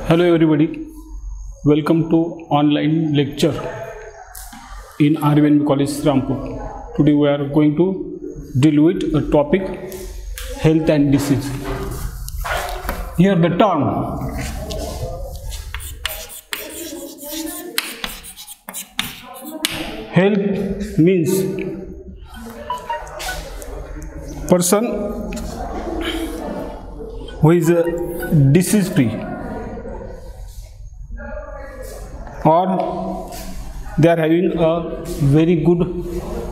Hello everybody, welcome to online lecture in RVNB College Rampur. Today we are going to deal with a topic health and disease. Here the term health means person who is disease free or they are having a very good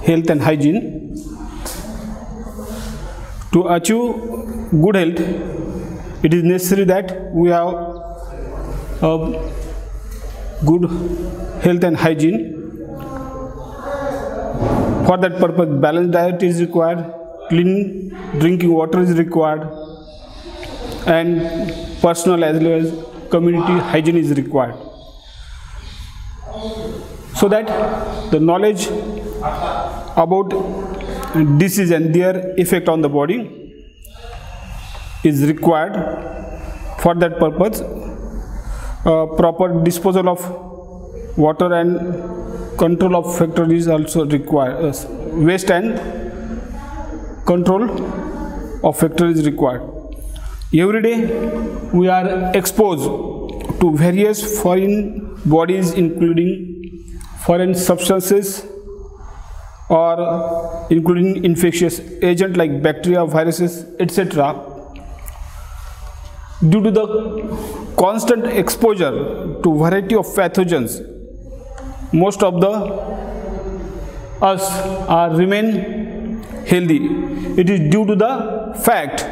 health and hygiene. To achieve good health, it is necessary that we have a good health and hygiene. For that purpose, balanced diet is required, clean drinking water is required, and personal as well as community hygiene is required. So that the knowledge about disease and their effect on the body is required. For that purpose, proper disposal of water and control of factor is also required. Waste and control of factor is required. Every day we are exposed to various foreign bodies, including foreign substances or including infectious agents like bacteria, viruses, etc. Due to the constant exposure to variety of pathogens, most of us remain healthy. It is due to the fact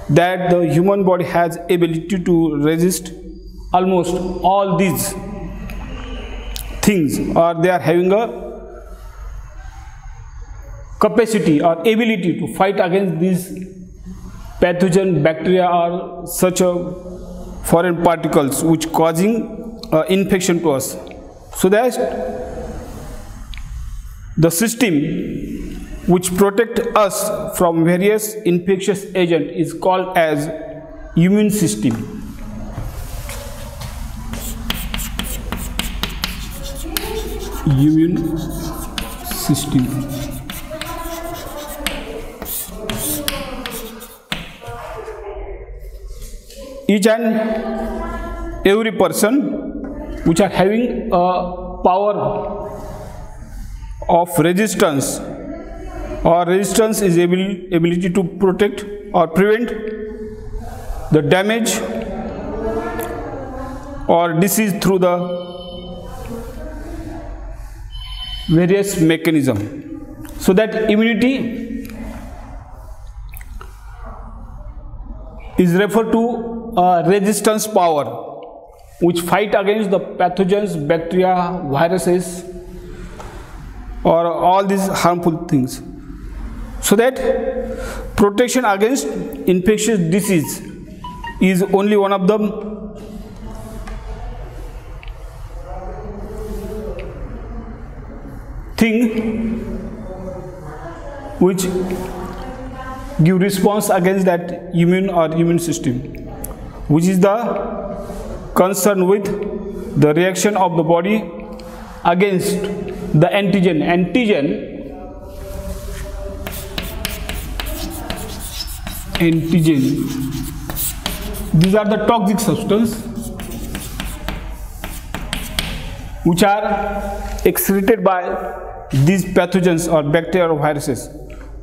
that the human body has ability to resist almost all these things, or they are having a capacity or ability to fight against these pathogen, bacteria or such foreign particles which causing infection to us. So that the system which protect us from various infectious agent is called as immune system. Immune system. Each and every person which are having a power of resistance, or resistance is ability to protect or prevent the damage or disease through the various mechanism. So that immunity is referred to resistance power which fight against the pathogens, bacteria, viruses or all these harmful things. So that protection against infectious disease is only one of the thing which give response against that immune or immune system, which is the concern with the reaction of the body against the antigen. These are the toxic substances which are excreted by these pathogens or bacteria or viruses.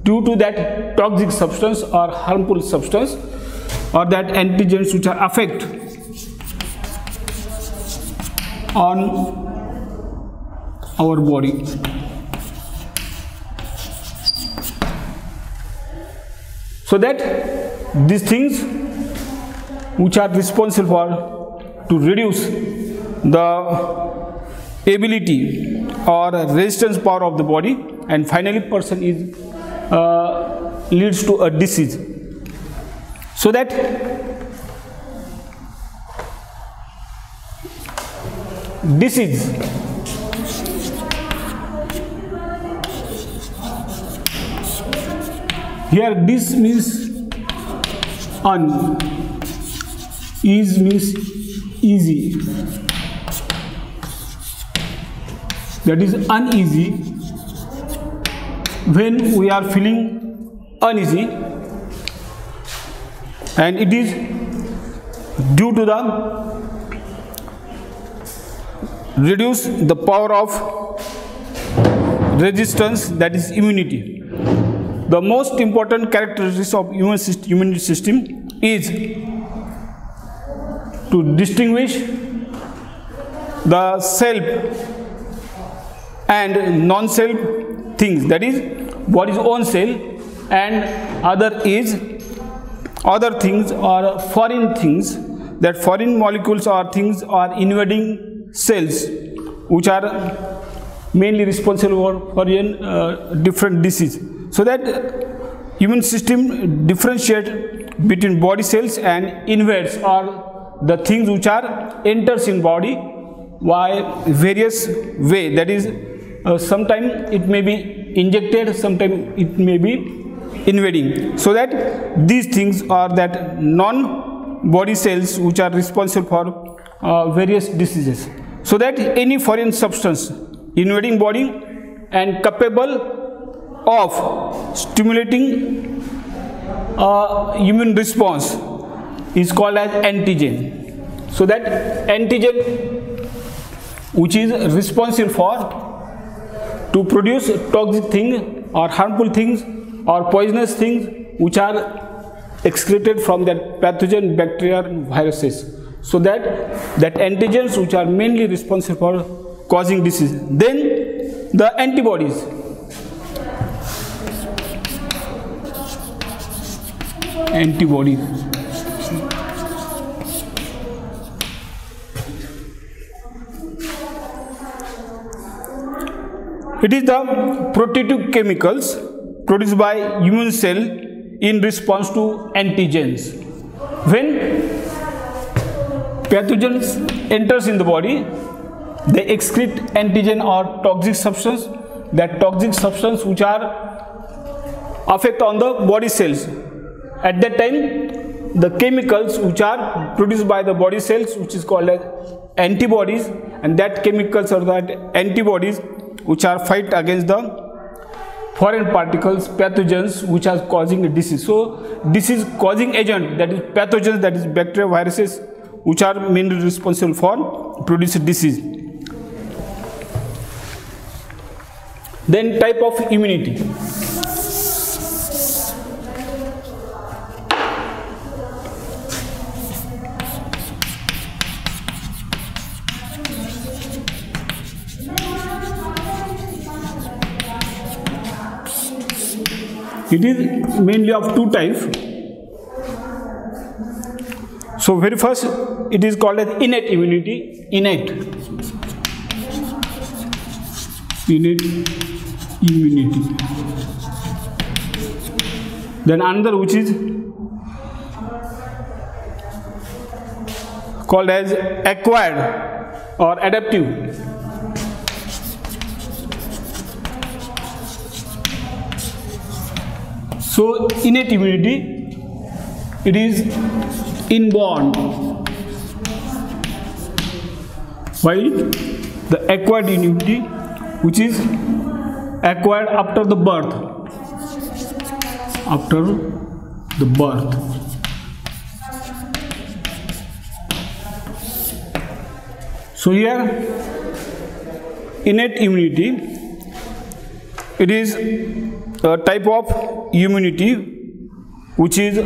Due to that toxic substance or harmful substance or that antigens which are affect on our body. So that these things which are responsible for to reduce the ability or resistance power of the body, and finally person is leads to a disease. So that disease here, this means un, is means easy, that is uneasy, when we are feeling uneasy, and it is due to the reduce the power of resistance, that is immunity. The most important characteristics of immune system is to distinguish the self and non-self things, that is body's own cell, and other things or foreign things. That foreign molecules or things are invading cells, which are mainly responsible for different disease. So that immune system differentiate between body cells and invades, or the things which are enters in body by various way. That is, sometimes it may be injected, sometimes it may be invading. So that these things are that non-body cells which are responsible for various diseases. So that any foreign substance invading body and capable of stimulating immune response is called as antigen. So that antigen which is responsible for to produce toxic things or harmful things or poisonous things which are excreted from that pathogen, bacteria, viruses. So that antigens which are mainly responsible for causing disease. Then the antibodies. Antibodies. It is the protective chemicals produced by immune cell in response to antigens. When pathogens enters in the body, they excrete antigen or toxic substance. That toxic substance which are affect on the body cells. At that time, the chemicals which are produced by the body cells, which is called as antibodies, and that chemicals or that antibodies which are fight against the foreign particles, pathogens which are causing a disease. So disease causing agent, that is pathogens, that is bacteria, viruses, which are mainly responsible for producing disease. Then type of immunity. It is mainly of two types. So very first, it is called as innate immunity. Innate immunity. Then another which is called as acquired or adaptive. So innate immunity, it is inborn, while the acquired immunity, which is acquired after the birth. After the birth. So here, innate immunity, it is a type of immunity which is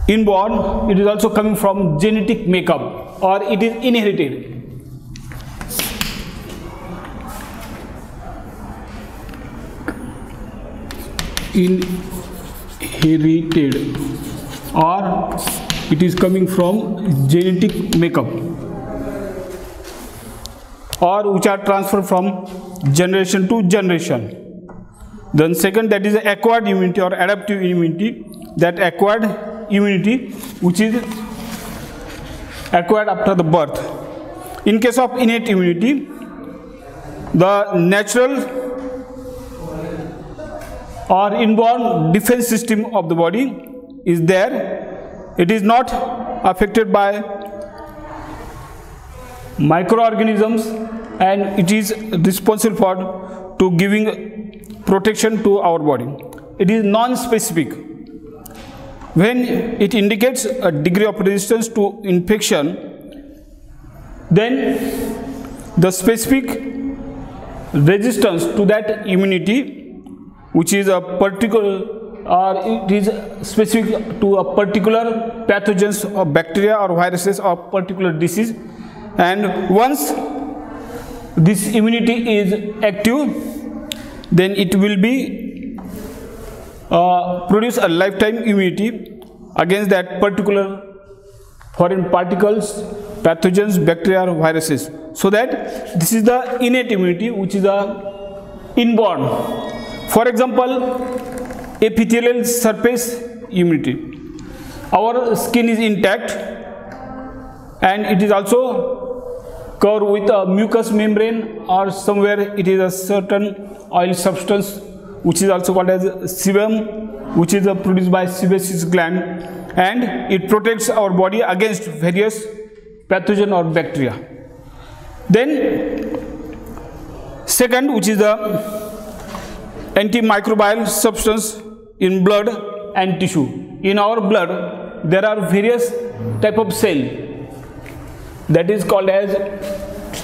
inborn. It is also coming from genetic makeup, or it is inherited. Inherited, or it is coming from genetic makeup, or which are transferred from generation to generation. Then second, that is acquired immunity or adaptive immunity. That acquired immunity which is acquired after the birth. In case of innate immunity, the natural or inborn defense system of the body is there. It is not affected by microorganisms, and it is responsible for to giving protection to our body. It is non-specific. When it indicates a degree of resistance to infection, then the specific resistance to that immunity, which is a particular, or it is specific to a particular pathogens or bacteria or viruses or particular disease, and once this immunity is active, then it will be produce a lifetime immunity against that particular foreign particles, pathogens, bacteria or viruses. So that this is the innate immunity, which is a inborn. For example, epithelial surface immunity. Our skin is intact and it is also covered with a mucous membrane, or somewhere it is a certain oil substance which is also called as sebum, which is produced by sebaceous gland, and it protects our body against various pathogen or bacteria. Then second, which is the antimicrobial substance in blood and tissue. In our blood there are various type of cell that is called as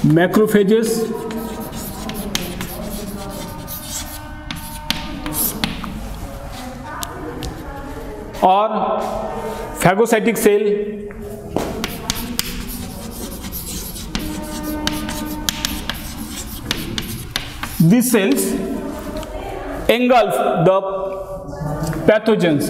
macrophages, or phagocytic cell, these cells engulf the pathogens,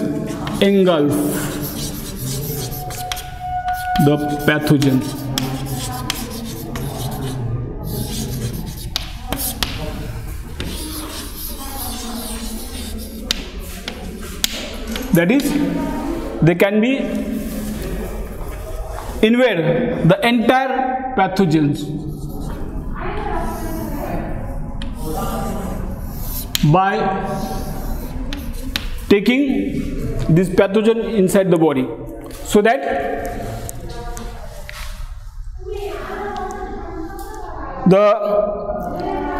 that is, they can be invade the entire pathogens by taking this pathogen inside the body, so that the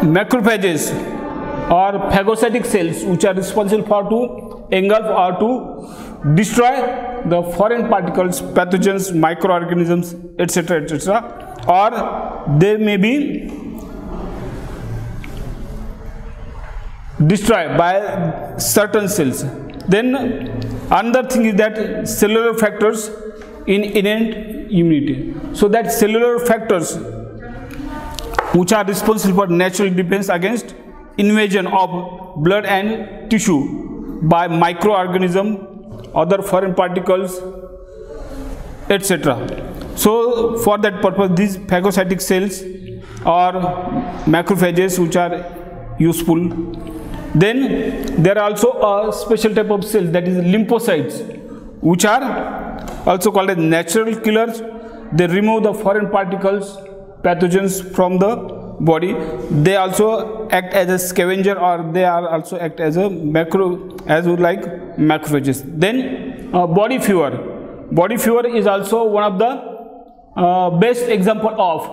macrophages or phagocytic cells, which are responsible for to engulf or to destroy the foreign particles, pathogens, microorganisms, etc., etc., or they may be destroyed by certain cells. Then another thing is that cellular factors in innate immunity. So that cellular factors which are responsible for natural defense against invasion of blood and tissue by microorganism, other foreign particles, etc. So for that purpose, these phagocytic cells or macrophages which are useful. Then there are also a special type of cells, that is lymphocytes, which are also called as natural killers. They remove the foreign particles, pathogens from the body. They also act as a scavenger, or they are also act as a macrophages. Then body fever. Body fever is also one of the best example of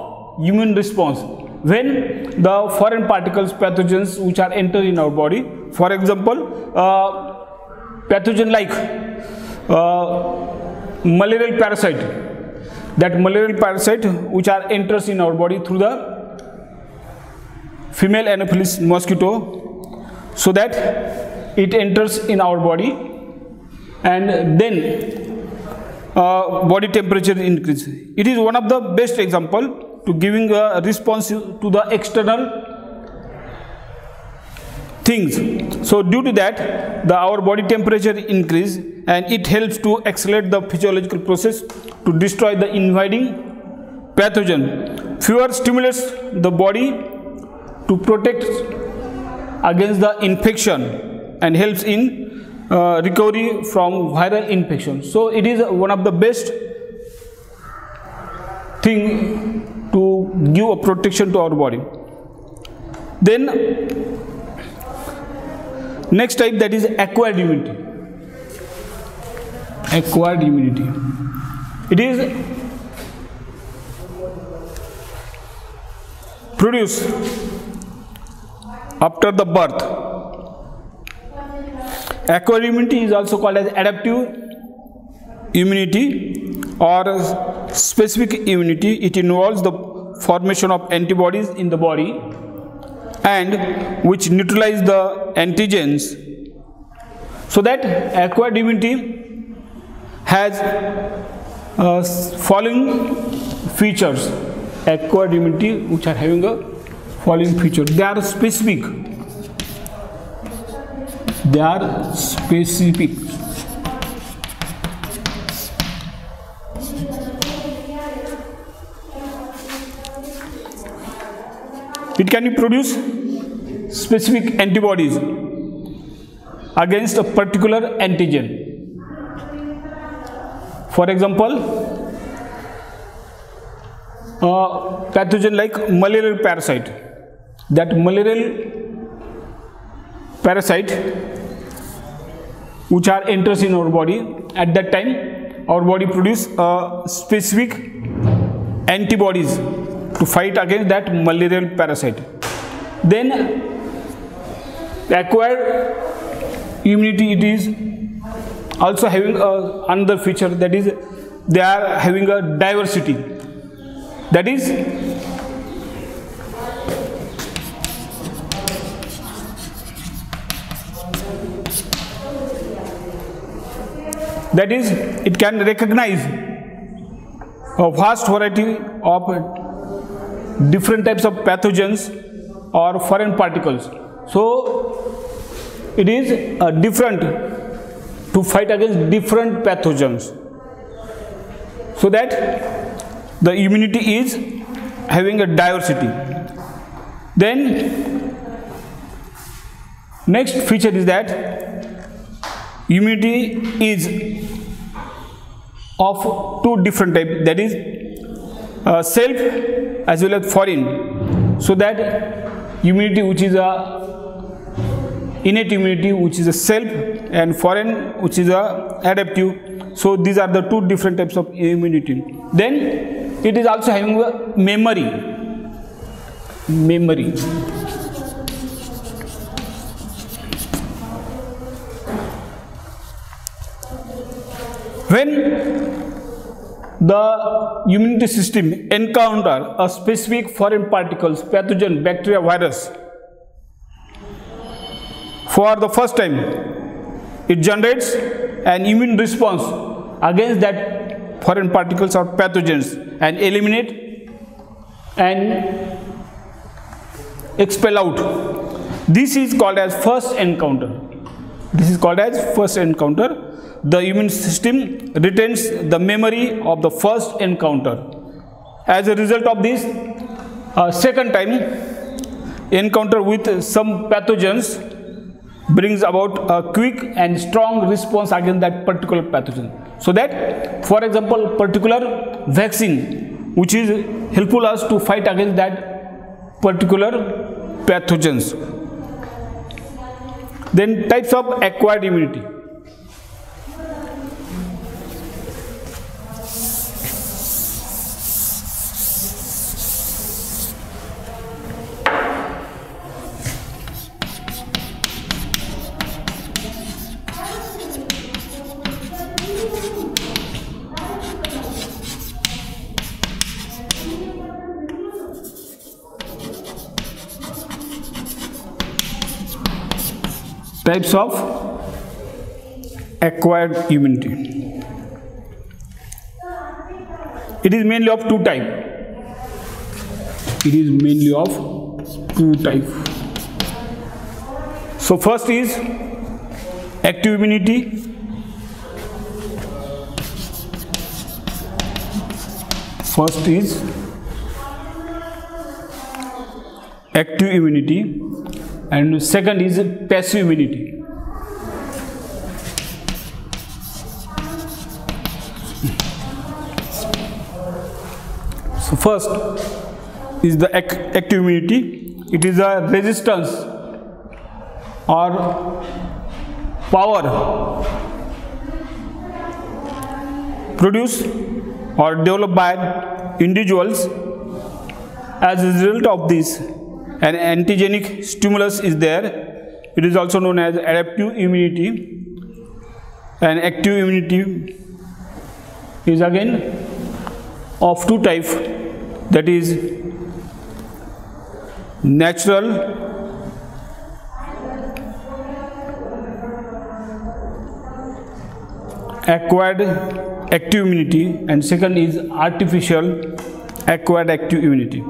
immune response. When the foreign particles, pathogens which are enter in our body, for example, pathogen like malarial parasite, that malarial parasite which are enters in our body through the female Anopheles mosquito, so that it enters in our body, and then body temperature increase. It is one of the best example to giving a response to the external things. So due to that, our body temperature increase, and it helps to accelerate the physiological process to destroy the invading pathogen. Fever stimulates the body to protect against the infection and helps in recovery from viral infection. So it is one of the best thing to give a protection to our body. Then next type, that is acquired immunity. Acquired immunity. It is produced after the birth. Acquired immunity is also called as adaptive immunity or specific immunity. It involves the formation of antibodies in the body and which neutralize the antigens. So that acquired immunity has following features. Acquired immunity which are having a following feature. They are specific. They are specific. It can produce specific antibodies against a particular antigen. For example, a pathogen like malarial parasite. That malarial parasite which are enters in our body, at that time our body produce specific antibodies to fight against that malarial parasite. Then acquired immunity, it is also having another feature, that is they are having a diversity. That is it can recognize a vast variety of different types of pathogens or foreign particles. So it is different to fight against different pathogens, so that the immunity is having a diversity. Then next feature is that immunity is of two different types, that is self as well as foreign. So that immunity which is a innate immunity which is a self, and foreign which is a adaptive. So these are the two different types of immunity. Then it is also having a memory. When the immunity system encounter a specific foreign particles, pathogen, bacteria, virus, for the first time, it generates an immune response against that foreign particles or pathogens and eliminate and expel out. This is called as first encounter. The immune system retains the memory of the first encounter. As a result of this, second time encounter with some pathogens brings about a quick and strong response against that particular pathogen. So that, for example, particular vaccine which is helpful us to fight against that particular pathogens. Then types of acquired immunity. Types of acquired immunity. It is mainly of two types. So first is active immunity. And second is passive immunity. So first is the active immunity. It is a resistance or power produced or developed by individuals. As a result of this, an antigenic stimulus is there. It is also known as adaptive immunity. And active immunity is again of two types, that is natural acquired active immunity, and second is artificial acquired active immunity.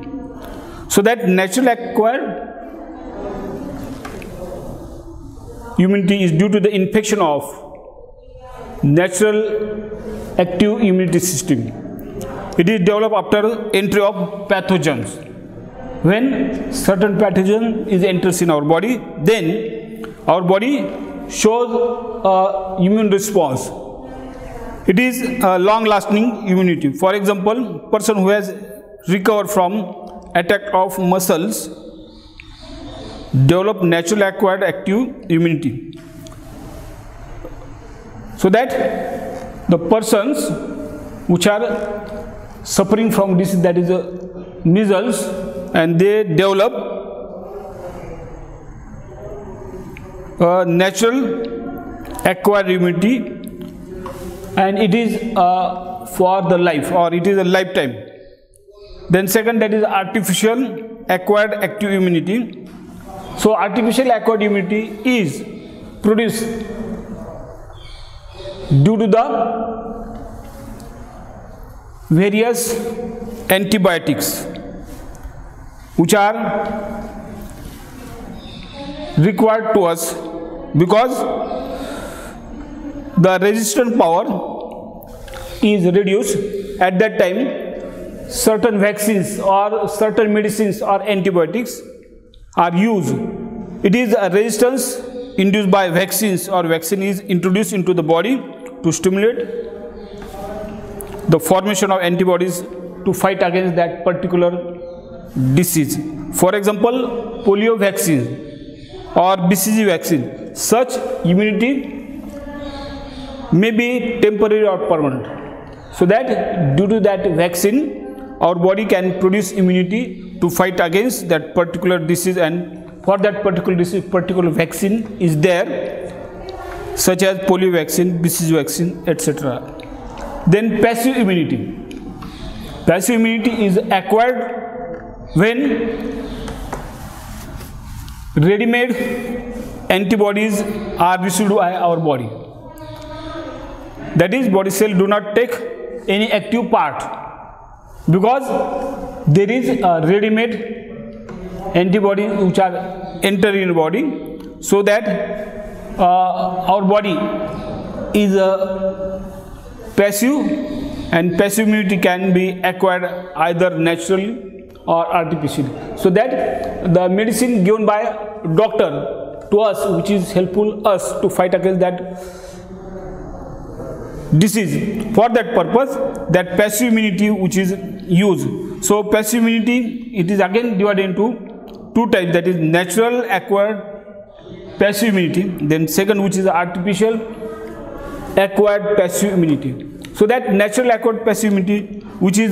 So that natural acquired immunity is due to the infection of natural active immunity system. It is developed after entry of pathogens. When certain pathogen is enters in our body, then our body shows immune response. It is a long-lasting immunity. For example, person who has recovered from attack of muscles develop natural acquired active immunity. So that the persons which are suffering from disease, that is measles, and they develop natural acquired immunity, and it is for the life, or it is a lifetime. Then second, that is artificial acquired active immunity. So artificial acquired immunity is produced due to the various antibiotics which are required to us, because the resistant power is reduced. At that time, certain vaccines or certain medicines or antibiotics are used. It is a resistance induced by vaccines, or vaccine is introduced into the body to stimulate the formation of antibodies to fight against that particular disease. For example, polio vaccine or BCG vaccine, such immunity may be temporary or permanent. So that due to that vaccine, our body can produce immunity to fight against that particular disease, and for that particular disease, particular vaccine is there, such as polio vaccine, BCG vaccine, etc. Then passive immunity. Passive immunity is acquired when ready-made antibodies are received by our body. That is, body cell do not take any active part, because there is a ready-made antibody which are entering the body, so that our body is passive, and passive immunity can be acquired either naturally or artificially. So that the medicine given by doctor to us, which is helpful us to fight against that disease, for that purpose, that passive immunity which is used. So passive immunity, it is again divided into two types, that is natural acquired passive immunity, then second, which is artificial acquired passive immunity. So that natural acquired passive immunity, which is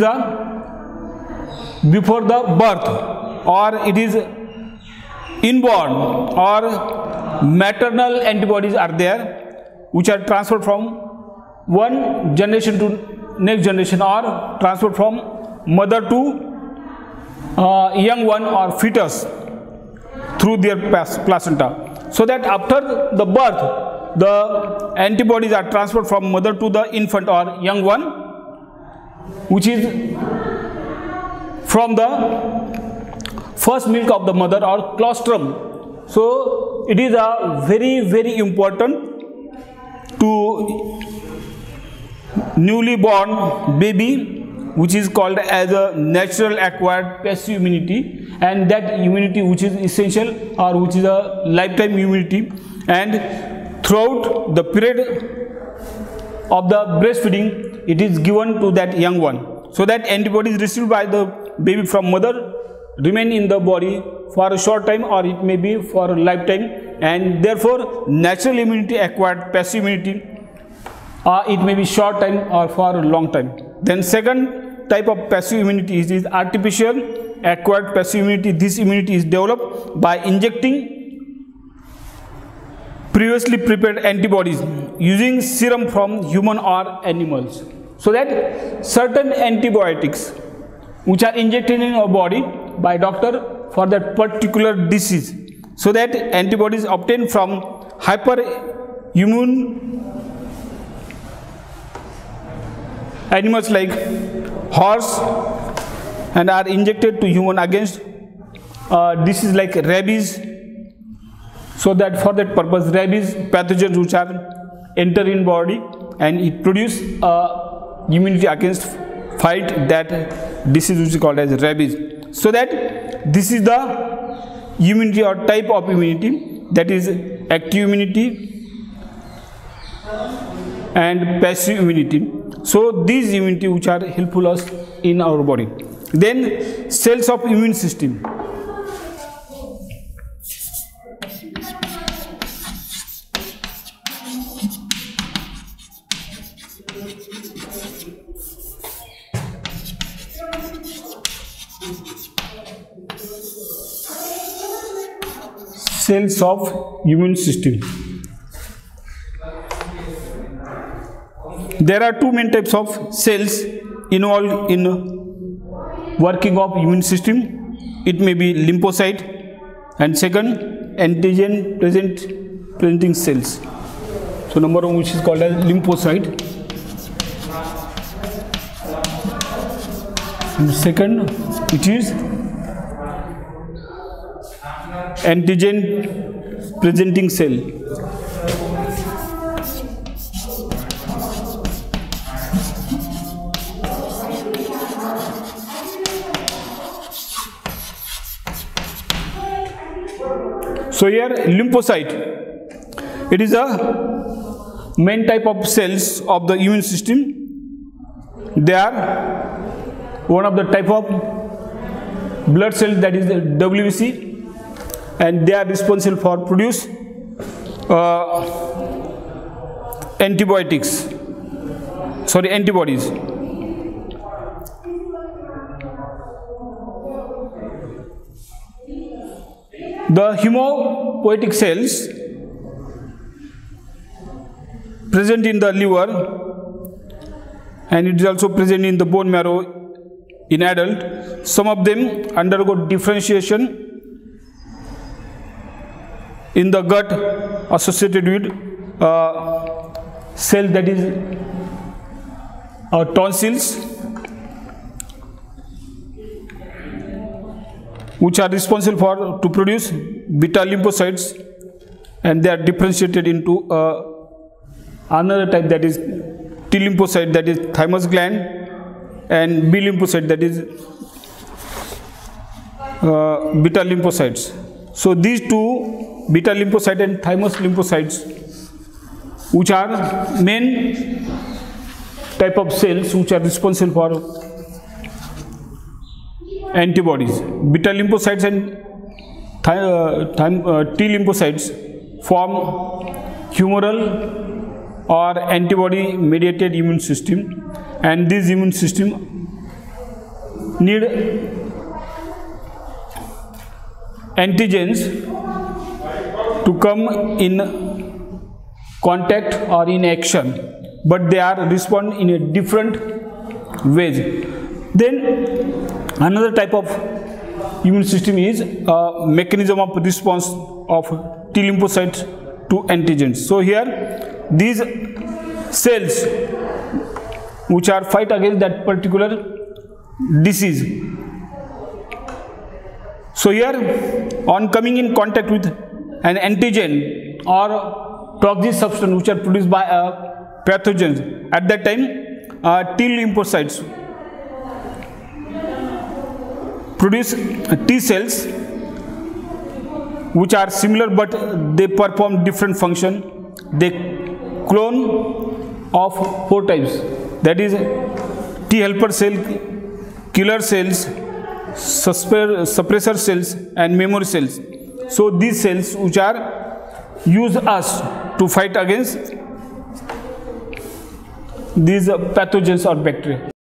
before the birth, or it is inborn or maternal antibodies are there, which are transferred from one generation to next generation, or transferred from mother to young one or fetus through their placenta. So that after the birth, the antibodies are transferred from mother to the infant or young one, which is from the first milk of the mother or colostrum. So it is a very important to newly born baby, which is called as a natural acquired passive immunity, and that immunity which is essential, or which is a lifetime immunity, and throughout the period of the breastfeeding, it is given to that young one. So that antibodies received by the baby from mother remain in the body for a short time, or it may be for a lifetime, and therefore natural immunity acquired passive immunity, it may be short time or for a long time. Then second type of passive immunity is artificial acquired passive immunity. This immunity is developed by injecting previously prepared antibodies using serum from human or animals. So that certain antibiotics which are injected in our body by doctor for that particular disease, so that antibodies obtained from hyperimmune animals like horse and are injected to human against disease like rabies. So that for that purpose, rabies pathogens which are enter in body and it produce immunity against fight that disease which is called as rabies. So that this is the immunity or type of immunity, that is active immunity and passive immunity. So these immunity which are helpful us in our body. Then cells of immune system. Cells of immune system. There are two main types of cells involved in working of immune system. It may be lymphocyte and second antigen presenting cells. So number one which is called as lymphocyte, and second which is antigen presenting cell. So here lymphocyte, it is a main type of cells of the immune system. They are one of the type of blood cells, that is the WBC, and they are responsible for produce antibodies. The hematopoietic cells present in the liver and it is also present in the bone marrow in adult. Some of them undergo differentiation in the gut associated with cell, that is tonsils, which are responsible for to produce beta lymphocytes, and they are differentiated into another type, that is T lymphocyte, that is thymus gland, and B lymphocyte, that is beta lymphocytes. So these two, beta lymphocyte and thymus lymphocytes, which are main type of cells which are responsible for antibodies. Beta lymphocytes and T lymphocytes form humoral or antibody mediated immune system, and this immune system need antigens to come in contact or in action, but they are respond in a different ways. Then another type of immune system is mechanism of response of T lymphocytes to antigens. So here these cells which are fight against that particular disease. So here on coming in contact with an antigen or toxic substance which are produced by pathogens, at that time T lymphocytes produce T cells which are similar but they perform different function. They clone of 4 types, that is T helper cell, killer cells, suppressor cells, and memory cells. So these cells which are use us to fight against these pathogens or bacteria.